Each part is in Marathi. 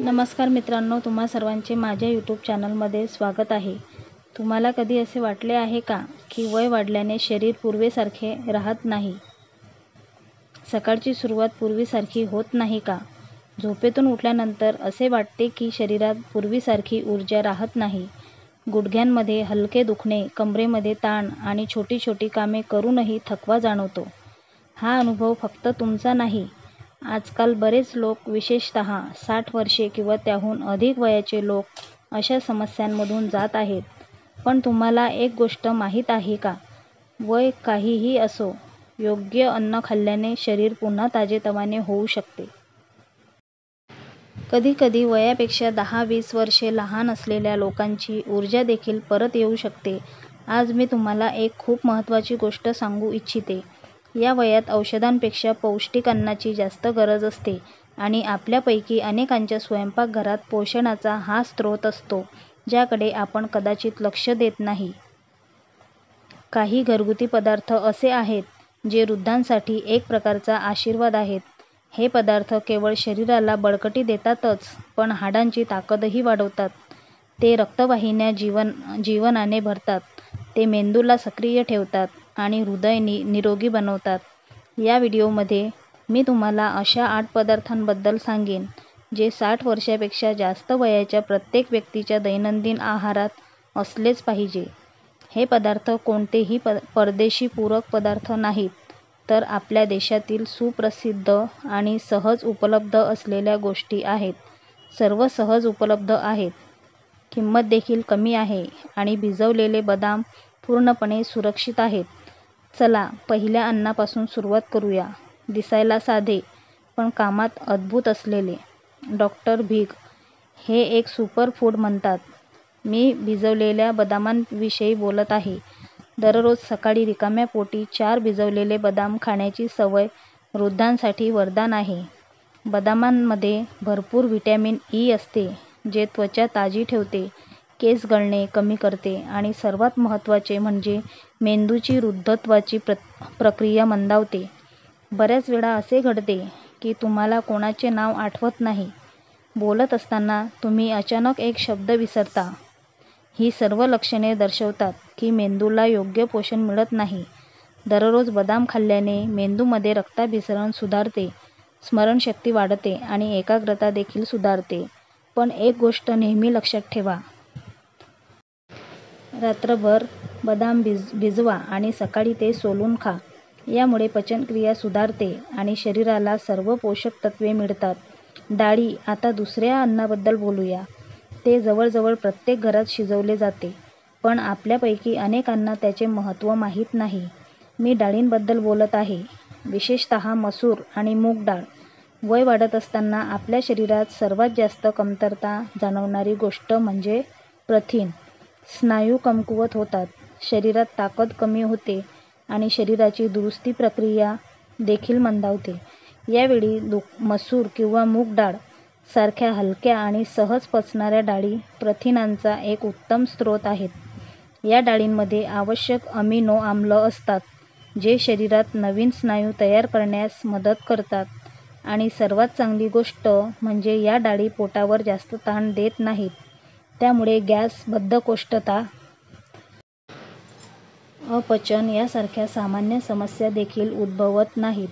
नमस्कार मित्रांनो, तुम्हा सर्वांचे माझ्या यूट्यूब चॅनलमध्ये स्वागत आहे. तुम्हाला कधी असे वाटले आहे का की वय वाढल्याने शरीर पूर्वीसारखे राहत नाही? सकाळची सुरुवात पूर्वीसारखी होत नाही का? झोपेतून उठल्यानंतर असे वाटते की शरीरात पूर्वीसारखी ऊर्जा राहत नाही. गुडघ्यांमध्ये हलके दुखणे, कमरेमध्ये ताण आणि छोटी छोटी कामे करूनही थकवा जाणवतो. हा अनुभव फक्त तुमचा नाही. आजकाल बरेच लोक, विशेषतः 60 वर्षे किंवा त्याहून अधिक वयाचे लोक अशा समस्यांमधून जात आहेत. पण तुम्हाला एक गोष्ट माहीत आहे का? वय काहीही असो, योग्य अन्न खाल्ल्याने शरीर पुन्हा ताजेतवाने होऊ शकते. कधीकधी वयापेक्षा 10-20 वर्षे लहान असलेल्या लोकांची ऊर्जा देखील परत येऊ शकते. आज मी तुम्हाला एक खूप महत्त्वाची गोष्ट सांगू इच्छिते. या वयात औषधांपेक्षा पौष्टिक अन्नाची जास्त गरज असते आणि आपल्यापैकी अनेकांच्या स्वयंपाकघरात पोषणाचा हा स्रोत असतो, ज्याकडे आपण कदाचित लक्ष देत नाही. काही घरगुती पदार्थ असे आहेत जे वृद्धांसाठी एक प्रकारचा आशीर्वाद आहेत. हे पदार्थ केवळ शरीराला बळकटी देतातच, पण हाडांची ताकदही वाढवतात. ते रक्तवाहिन्या जीवनाने भरतात. ते मेंदूला सक्रिय ठेवतात आणि हृदय निरोगी बनवतात. या व्हिडिओमध्ये मी तुम्हाला अशा 8 पदार्थांबद्दल सांगेन, जे 60 वर्षांपेक्षा जास्त वयाच्या प्रत्येक व्यक्तीच्या दैनंदिन आहारात असलेच पाहिजे. हे पदार्थ कोणतेही परदेशी पूरक पदार्थ नाहीत, तर आपल्या देशातील सुप्रसिद्ध आणि सहज उपलब्ध असलेल्या गोष्टी आहेत. सर्व सहज उपलब्ध आहेत, किंमत देखील कमी आहे आणि भिजवलेले बदाम पूर्णपणे सुरक्षित आहेत. चला पहिल्या अन्नापासून सुरुवात करूया. दिसायला साधे, पण कामात अद्भुत असलेले. डॉक्टर भिग हे एक सुपर फूड म्हणतात. मी भिजवलेल्या बदामांविषयी बोलत आहे. दररोज सकाळी रिकाम्या पोटी 4 भिजवलेले बदाम खाण्याची सवय वृद्धांसाठी वरदान आहे. बदामांमध्ये भरपूर व्हिटॅमिन ई असते, जे त्वचा ताजी ठेवते, केस गळणे कमी करते आणि सर्वात महत्त्वाचे म्हणजे मेंदूची वृद्धत्वाची प्रक्रिया मंदावते. बऱ्याच वेळा असे घडते की तुम्हाला कोणाचे नाव आठवत नाही. बोलत असताना तुम्ही अचानक एक शब्द विसरता. ही सर्व लक्षणे दर्शवतात की मेंदूला योग्य पोषण मिळत नाही. दररोज बदाम खाल्ल्याने मेंदूमध्ये रक्ताभिसरण सुधारते, स्मरणशक्ती वाढते आणि एकाग्रता देखील सुधारते. पण एक गोष्ट नेहमी लक्षात ठेवा. रात्रभर बदाम भिजवा आणि सकाळी ते सोलून खा. यामुळे पचनक्रिया सुधारते आणि शरीराला सर्व पोषक तत्त्वे मिळतात. डाळी. आता दुसऱ्या अन्नाबद्दल बोलूया. ते जवळजवळ प्रत्येक घरात शिजवले जाते, पण आपल्यापैकी अनेकांना त्याचे महत्त्व माहीत नाही. मी डाळींबद्दल बोलत आहे, विशेषतः मसूर आणि मूग डाळ. वय वाढत असताना आपल्या शरीरात सर्वात जास्त कमतरता जाणवणारी गोष्ट म्हणजे प्रथिन. स्नायू कमकुवत होतात, शरीरात ताकद कमी होते आणि शरीराची दुरुस्ती प्रक्रिया देखील मंदावते. यावेळी मसूर किंवा मूग डाळ सारख्या हलक्या आणि सहज पचणाऱ्या डाळी प्रथिनांचा एक उत्तम स्रोत आहेत. या डाळींमध्ये आवश्यक अमिनो आम्ल असतात, जे शरीरात नवीन स्नायू तयार करण्यास मदत करतात आणि सर्वात चांगली गोष्ट म्हणजे या डाळी पोटावर जास्त ताण देत नाहीत. त्यामुळे गॅस, बद्धकोष्ठता, अपचन यासारख्या सामान्य समस्या देखील उद्भवत नाहीत.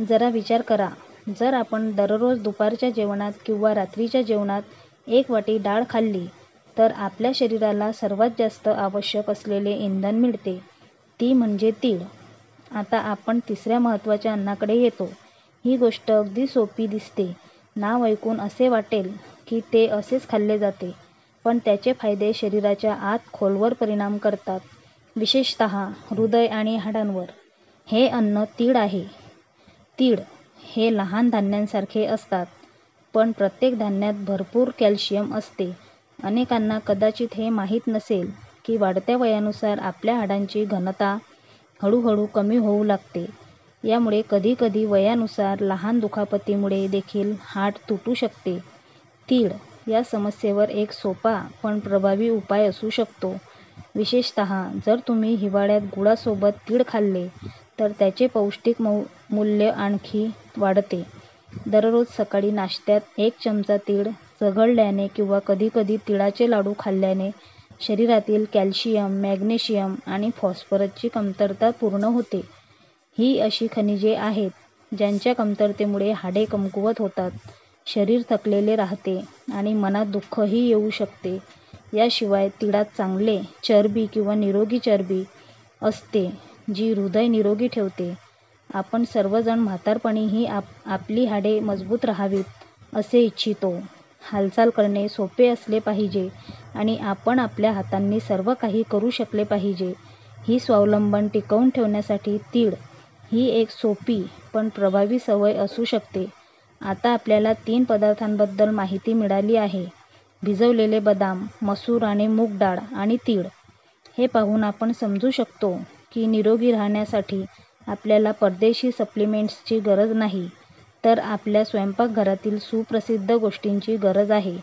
जरा विचार करा, जर आपण दररोज दुपारच्या जेवणात किंवा रात्रीच्या जेवणात एक वाटी डाळ खाल्ली, तर आपल्या शरीराला सर्वात जास्त आवश्यक असलेले इंधन मिळते, ती म्हणजे तीळ. आता आपण तिसऱ्या महत्त्वाच्या अन्नाकडे येतो. ही गोष्ट अगदी सोपी दिसते. नाव ऐकून असे वाटेल की ते असेच खाल्ले जाते, पण त्याचे फायदे शरीराच्या आत खोलवर परिणाम करतात, विशेषतः हृदय आणि हाडांवर. हे अन्न तीळ आहे. तीळ हे लहान धान्यांसारखे असतात, पण प्रत्येक धान्यात भरपूर कॅल्शियम असते. अनेकांना कदाचित हे माहीत नसेल की वाढत्या वयानुसार आपल्या हाडांची घनता हळूहळू कमी होऊ लागते. यामुळे कधीकधी वयानुसार लहान दुखापतीमुळे देखील हाड तुटू शकते. तीळ या समस्येवर एक सोपा पण प्रभावी उपाय असू शकतो. विशेषतः जर तुम्ही हिवाळ्यात गुळासोबत तीळ खाल्ले, तर त्याचे पौष्टिक मूल्य आणखी वाढते. दररोज सकाळी नाश्त्यात 1 चमचा तीळ चघळल्याने किंवा कधीकधी तिळाचे लाडू खाल्ल्याने शरीरातील कॅल्शियम, मॅग्नेशियम आणि फॉस्फरसची कमतरता पूर्ण होते. ही अशी खनिजे आहेत ज्यांच्या कमतरतेमुळे हाडे कमकुवत होतात, शरीर थकलेले राहते आणि मनात दुःखही येऊ शकते. याशिवाय तिळात चांगले चरबी किंवा निरोगी चरबी असते जी हृदय निरोगी ठेवते. आपण सर्वजण म्हातारपणीही आपली हाडे मजबूत राहावीत असे इच्छितो. हालचाल करणे सोपे असले पाहिजे आणि आपण आपल्या हातांनी सर्व काही करू शकले पाहिजे. ही स्वावलंबन टिकवून ठेवण्यासाठी तीळ ही एक सोपी पण प्रभावी सवय असू शकते. आता आपल्याला 3 पदार्थांबद्दल माहिती मिळाली आहे. भिजवलेले बदाम, मसूर आणि मूग डाळ आणि तीळ. हे पाहून आपण समजू शकतो की निरोगी राहण्यासाठी आपल्याला परदेशी सप्लिमेंट्सची गरज नाही, तर आपल्या स्वयंपाकघरातील सुप्रसिद्ध गोष्टींची गरज आहे.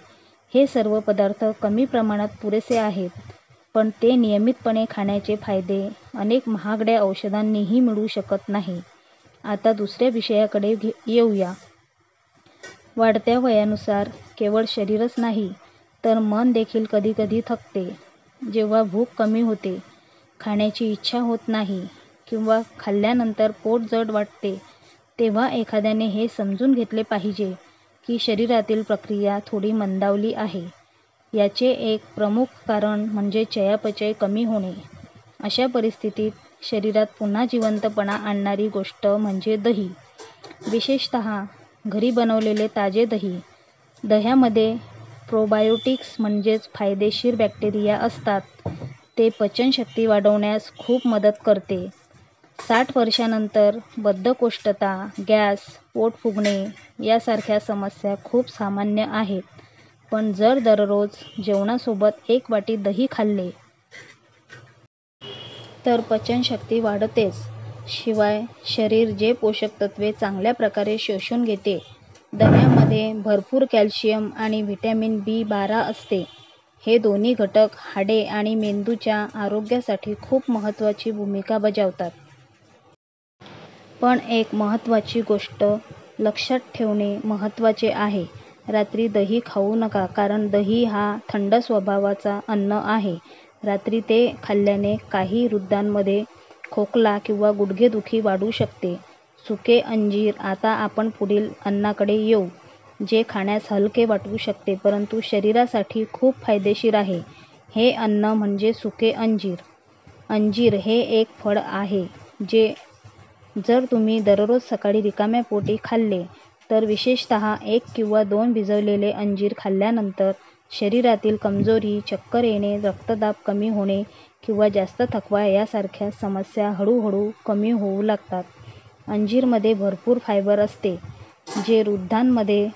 हे सर्व पदार्थ कमी प्रमाणात पुरेसे आहेत, पण ते नियमितपणे खाण्याचे फायदे अनेक महागड्या औषधांनीही मिळू शकत नाही. आता दुसऱ्या विषयाकडे येऊया. वाढत्या वयानुसार केवळ शरीरच नाही, तर मन देखील कधीकधी थकते. जेव्हा भूक कमी होते, खाण्याची इच्छा होत नाही किंवा खाल्ल्यानंतर पोट जड वाटते, तेव्हा एखाद्याने हे समजून घेतले पाहिजे की शरीरातील प्रक्रिया थोडी मंदावली आहे. याचे एक प्रमुख कारण म्हणजे चयापचय कमी होणे. अशा परिस्थितीत शरीरात पुन्हा जिवंतपणा आणणारी गोष्ट म्हणजे दही. विशेषतः घरी बनवलेले ताजे दही. दह्यामध्ये प्रोबायोटिक्स म्हणजेच फायदेशीर बॅक्टेरिया असतात. ते पचनशक्ती वाढवण्यास खूप मदत करते. 60 वर्षांनंतर बद्धकोष्ठता, गॅस, पोट फुगणे यासारख्या समस्या खूप सामान्य आहेत. पण जर दररोज जेवणासोबत 1 वाटी दही खाल्ले तर पचनशक्ती वाढतेच. शिवाय शरीर जे पोषक तत्वे चांगल्या प्रकारे शोषून घेते. दह्यामध्ये भरपूर कॅल्शियम आणि व्हिटॅमिन B12 असते. हे दोन्ही घटक हाडे आणि मेंदूच्या आरोग्यासाठी खूप महत्त्वाची भूमिका बजावतात. पण एक महत्त्वाची गोष्ट लक्षात ठेवणे महत्त्वाचे आहे. रात्री दही खाऊ नका, कारण दही हा थंड स्वभावाचा अन्न आहे. रात्री ते खाल्ल्याने काही वृद्धांमध्ये खोकला किंवा गुडघेदुखी वाढू शकते. सुके अंजीर. आता आपण पुढील अन्नाकडे येऊ, जे खाण्यास हलके वाटू शकते परंतु शरीरासाठी खूप फायदेशीर आहे. हे अन्न म्हणजे सुके अंजीर. अंजीर हे एक फळ आहे जे जर तुम्ही दररोज सकाळी रिकाम्या पोटी खाल्ले, तर विशेषतः 1 किंवा 2 भिजवलेले अंजीर खाल्ल्यानंतर शरीरातील कमजोरी, चक्कर येणे, रक्तदाब कमी होणे किंवा जास्त थकवा यासारख्या समस्या हळूहळू कमी होऊ लागतात. अंजीरमध्ये भरपूर फायबर असते, जे वृद्धांमध्ये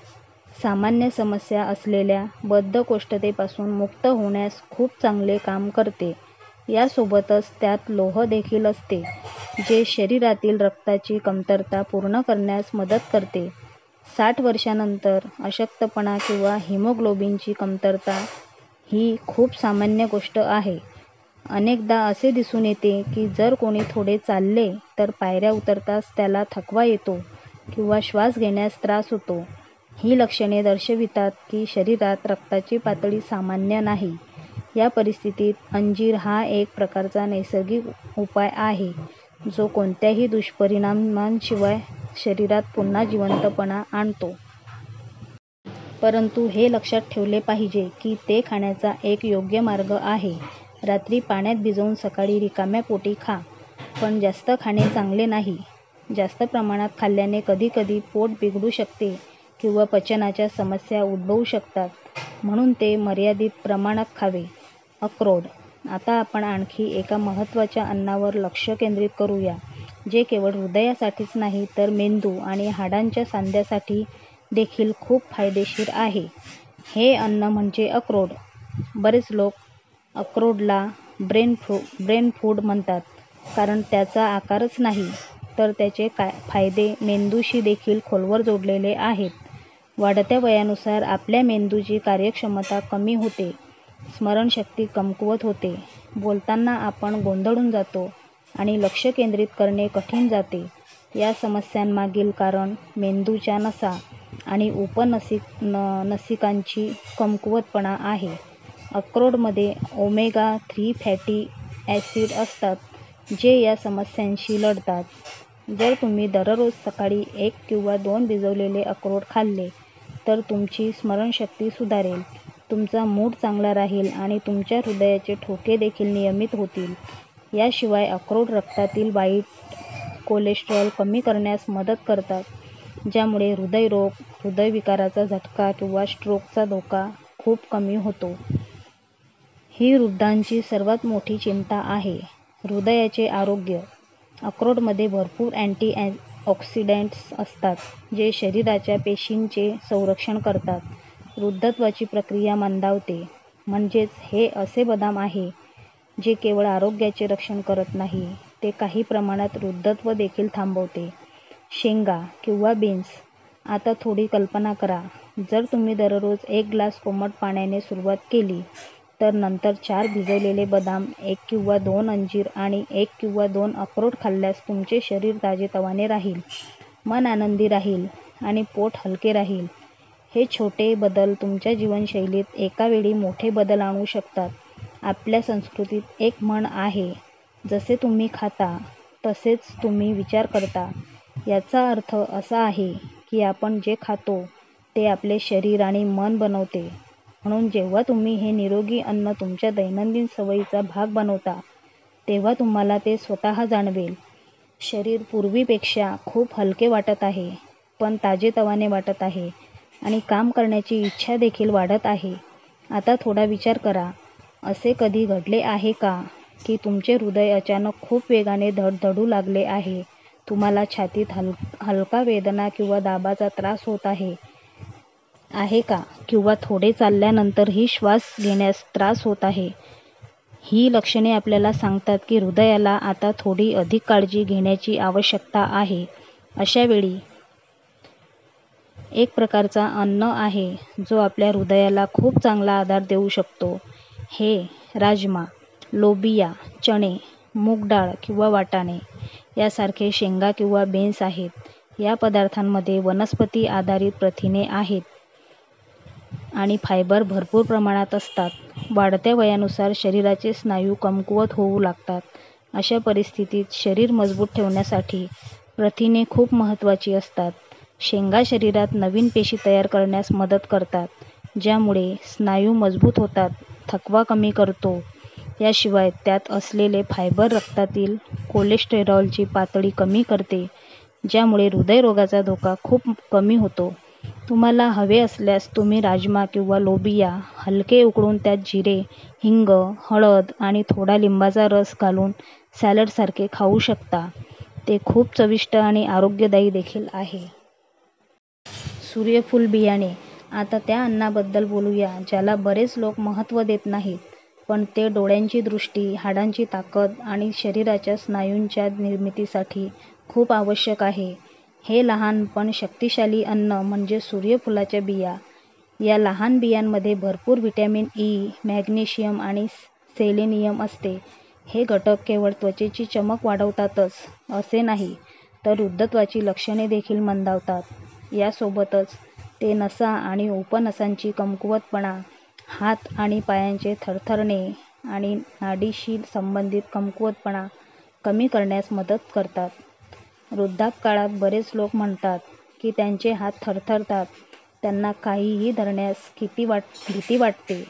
सामान्य समस्या असलेल्या बद्धकोष्ठतेपासून मुक्त होण्यास खूप चांगले काम करते. यासोबतच त्यात लोह देखील असते, जे शरीरातील रक्ताची कमतरता पूर्ण करण्यास मदत करते. 60 वर्षांनंतर अशक्तपणा किंवा हिमोग्लोबिनची कमतरता ही खूप सामान्य गोष्ट आहे. अनेकदा असे दिसून येते की जर कोणी थोडे चालले तर पायऱ्या उतरताच त्याला थकवा येतो किंवा श्वास घेण्यास त्रास होतो. ही लक्षणे दर्शवितात की शरीरात रक्ताची पातळी सामान्य नाही. या परिस्थितीत अंजीर हा एक प्रकारचा नैसर्गिक उपाय आहे, जो कोणत्याही दुष्परिणामांशिवाय शरीरात पुन्हा जिवंतपणा आणतो. परंतु हे लक्षात ठेवले पाहिजे की ते खाण्याचा एक योग्य मार्ग आहे. रात्री पाण्यात भिजवून सकाळी रिकाम्या पोटी खा. पण जास्त खाणे चांगले नाही. जास्त प्रमाणात खाल्ल्याने कधीकधी पोट बिघडू शकते किंवा पचनाच्या समस्या उद्भवू शकतात. म्हणून ते मर्यादित प्रमाणात खावे. अक्रोड. आता आपण आणखी एका महत्त्वाच्या अन्नावर लक्ष केंद्रित करूया, जे केवळ हृदयासाठीच नाही तर मेंदू आणि हाडांच्या सांध्यासाठी देखील खूप फायदेशीर आहे. हे अन्न म्हणजे अक्रोड. बरेच लोक अक्रोडला ब्रेन फूड म्हणतात, कारण त्याचा आकारच नाही, तर त्याचे फायदे मेंदूशी देखील खोलवर जोडलेले आहेत. वाढत्या वयानुसार आपल्या मेंदूची कार्यक्षमता कमी होते, स्मरणशक्ती कमकुवत होते, बोलताना आपण गोंधळून जातो आणि लक्ष केंद्रित करणे कठीण जाते. या समस्यांमागील कारण मेंदूच्या नसा आणि नसिकांची कमकुवतपणा आहे. अक्रोडमध्ये ओमेगा 3 फॅटी ॲसिड असतात जे या समस्यांशी लढतात. जर तुम्ही दररोज सकाळी 1 किंवा 2 भिजवलेले अक्रोड खाल्ले तर तुमची स्मरणशक्ती सुधारेल, तुमचा मूड चांगला राहील आणि तुमच्या हृदयाचे ठोके देखील नियमित होतील. याशिवाय अक्रोड रक्तातील वाईट कोलेस्टेरॉल कमी करण्यास मदत करतात, ज्यामुळे हृदयरोग, हृदयविकाराचा झटका किंवा स्ट्रोकचा धोका खूप कमी होतो. ही वृद्धांची सर्वात मोठी चिंता आहे. हृदयाचे आरोग्य. अक्रोडमध्ये भरपूर अँटीऑक्सिडंट्स असतात जे शरीराच्या पेशींचे संरक्षण करतात. वृद्धत्वाची प्रक्रिया मंदावते. म्हणजेच हे असे बदाम आहे जे केवळ आरोग्याचे रक्षण करत नाही, ते काही प्रमाणात वृद्धत्व देखील थांबवते. शेंगा किंवा बीन्स. आता थोडी कल्पना करा, जर तुम्ही दररोज 1 ग्लास कोमट पाण्याने सुरुवात केली तर नंतर 4 भिजवलेले बदाम, 1 किंवा 2 अंजीर आणि 1 किंवा 2 अक्रोड खाल्ल्यास तुमचे शरीर ताजेतवाने राहील, मन आनंदी राहील आणि पोट हलके राहील. हे छोटे बदल तुमच्या जीवनशैलीत एका वेळी मोठे बदल आणू शकतात. आपल्या संस्कृतीत एक म्हण आहे, जसे तुम्ही खाता तसेच तुम्ही विचार करता. याचा अर्थ असा आहे की आपण जे खातो ते आपले शरीर आणि मन बनवते. म्हणून जेव्हा तुम्ही हे निरोगी अन्न तुमच्या दैनंदिन सवयीचा भाग बनवता तेव्हा तुम्हाला ते स्वतः जाणवेल. शरीर पूर्वीपेक्षा खूप हलके वाटत आहे, पण ताजेतवाने वाटत आहे आणि काम करण्याची इच्छा देखील वाढत आहे. आता थोडा विचार करा, असे कधी घडले आहे का की तुमचे हृदय अचानक खूप वेगाने धडधडू लागले आहे, तुम्हाला छातीत हलका वेदना किंवा दाबाचा त्रास होत आहे का, किंवा थोडे चालल्यानंतरही श्वास घेण्यास त्रास होत आहे? ही लक्षणे आपल्याला सांगतात की हृदयाला आता थोडी अधिक काळजी घेण्याची आवश्यकता आहे. अशा वेळी एक प्रकारचा अन्न आहे जो आपल्या हृदयाला खूप चांगला आधार देऊ शकतो. हे राजमा, लोबिया, चणे, मूग डाळ किंवा वाटाणे यासारखे शेंगा किंवा बीन्स आहेत. या पदार्थांमध्ये वनस्पती आधारित प्रथिने आहेत आणि फायबर भरपूर प्रमाणात असतात. वाढत्या वयानुसार शरीराचे स्नायू कमकुवत होऊ लागतात. अशा परिस्थितीत शरीर मजबूत ठेवण्यासाठी प्रथिने खूप महत्त्वाची असतात. शेंगा शरीरात नवीन पेशी तयार करण्यास मदत करतात, ज्यामुळे स्नायू मजबूत होतात, थकवा कमी करतो. याशिवाय त्यात असलेले फायबर रक्तातील कोलेस्टेरॉलची पातळी कमी करते, ज्यामुळे हृदयरोगाचा धोका खूप कमी होतो. तुम्हाला हवे असल्यास तुम्ही राजमा किंवा लोबिया हलके उकळून त्यात जिरे, हिंग, हळद आणि थोडा लिंबाचा रस घालून सॅलडसारखे खाऊ शकता. ते खूप चविष्ट आणि आरोग्यदायी देखील आहे. सूर्यफूल बियाणे. आता त्या अन्नाबद्दल बोलूया ज्याला बरेच लोक महत्त्व देत नाहीत, पण ते डोळ्यांची दृष्टी, हाडांची ताकद आणि शरीराच्या स्नायूंच्या निर्मितीसाठी खूप आवश्यक आहे. हे लहान पण शक्तिशाली अन्न म्हणजे सूर्यफुलाच्या बिया. या लहान बियांमध्ये भरपूर व्हिटॅमिन ई, मॅग्नेशियम आणि सेलेनियम असते. हे घटक केवळ त्वचेची चमक वाढवतातच असे नाही, तर वृद्धत्वाची लक्षणे देखील मंदावतात. यासोबतच ते नसा आणि उपनसांची कमकुवतपणा, हात आणि पायांचे थरथरणे आणि नाडीशी संबंधित कमकुवतपणा कमी करण्यास मदत करतात. वृद्धापकाळात बरेच लोक म्हणतात की त्यांचे हात थरथरतात, त्यांना काहीही धरण्यास भीती वाटते.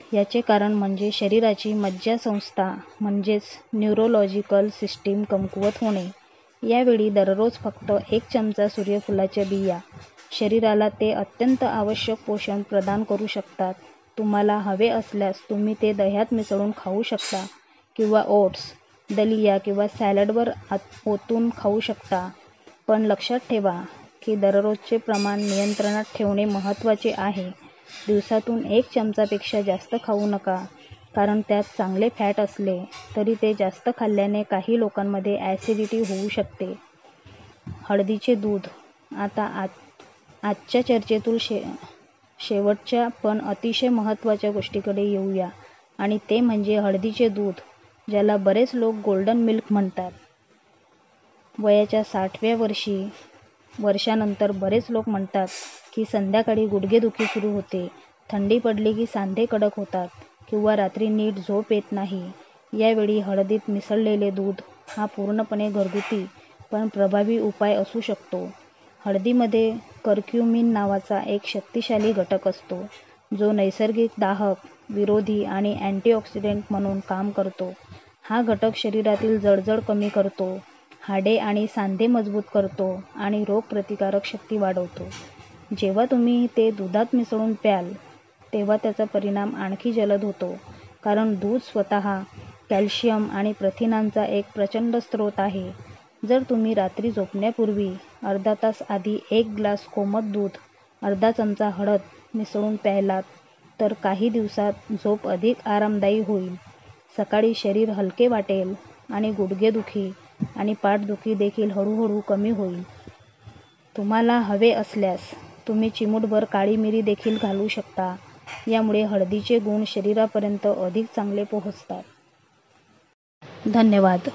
याचे कारण म्हणजे शरीराची मज्जासंस्था म्हणजेच न्यूरोलॉजिकल सिस्टीम कमकुवत होणे. यावेळी दररोज फक्त 1 चमचा सूर्यफुलाच्या बिया शरीराला ते अत्यंत आवश्यक पोषण प्रदान करू शकतात. तुम्हाला हवे असल्यास तुम्ही ते दह्यात मिसळून खाऊ शकता किंवा ओट्स, दलिया किंवा सॅलडवर ओतून खाऊ शकता. पण लक्षात ठेवा की दररोजचे प्रमाण नियंत्रणात ठेवणे महत्त्वाचे आहे. दिवसातून 1 चमचापेक्षा जास्त खाऊ नका, कारण त्यात चांगले फॅट असले तरी ते जास्त खाल्ल्याने काही लोकांमध्ये ॲसिडिटी होऊ शकते. हळदीचे दूध. आता आजच्या चर्चेतून शेवटच्या पण अतिशय महत्त्वाच्या गोष्टीकडे येऊया आणि ते म्हणजे हळदीचे दूध, ज्याला बरेच लोक गोल्डन मिल्क म्हणतात. वयाच्या 60व्या वर्षी वर्षानंतर बरेच लोक म्हणतात की संध्याकाळी गुडघेदुखी सुरू होते, थंडी पडली की सांधे कडक होतात किंवा रात्री नीट झोप येत नाही. यावेळी हळदीत मिसळलेले दूध हा पूर्णपणे घरगुती पण प्रभावी उपाय असू शकतो. हळदीमध्ये कर्क्युमिन नावाचा एक शक्तिशाली घटक असतो, जो नैसर्गिक दाहक, विरोधी आणि अँटीऑक्सिडंट म्हणून काम करतो. हा घटक शरीरातील जळजळ कमी करतो, हाडे आणि सांधे मजबूत करतो आणि रोगप्रतिकारक शक्ती वाढवतो. जेव्हा तुम्ही ते दुधात मिसळून प्याल, तेव्हा त्याचा परिणाम आणखी जलद होतो, कारण दूध स्वतः कॅल्शियम आणि प्रथिनांचा एक प्रचंड स्रोत आहे. जर तुम्ही रात्री झोपण्यापूर्वी अर्धा तास आधी 1 ग्लास कोमट दूध, अर्धा चमचा हळद मिसळून प्यायलात, तर काही दिवसात झोप अधिक आरामदायी होईल, सकाळी शरीर हलके वाटेल आणि गुडघेदुखी आणि पाठदुखी देखील हळूहळू कमी होईल. तुम्हाला हवे असल्यास तुम्ही चिमूटभर काळी मिरी देखील घालू शकता. यामुळे हळदीचे गुण शरीरापर्यंत अधिक चांगले पोहोचतात. धन्यवाद.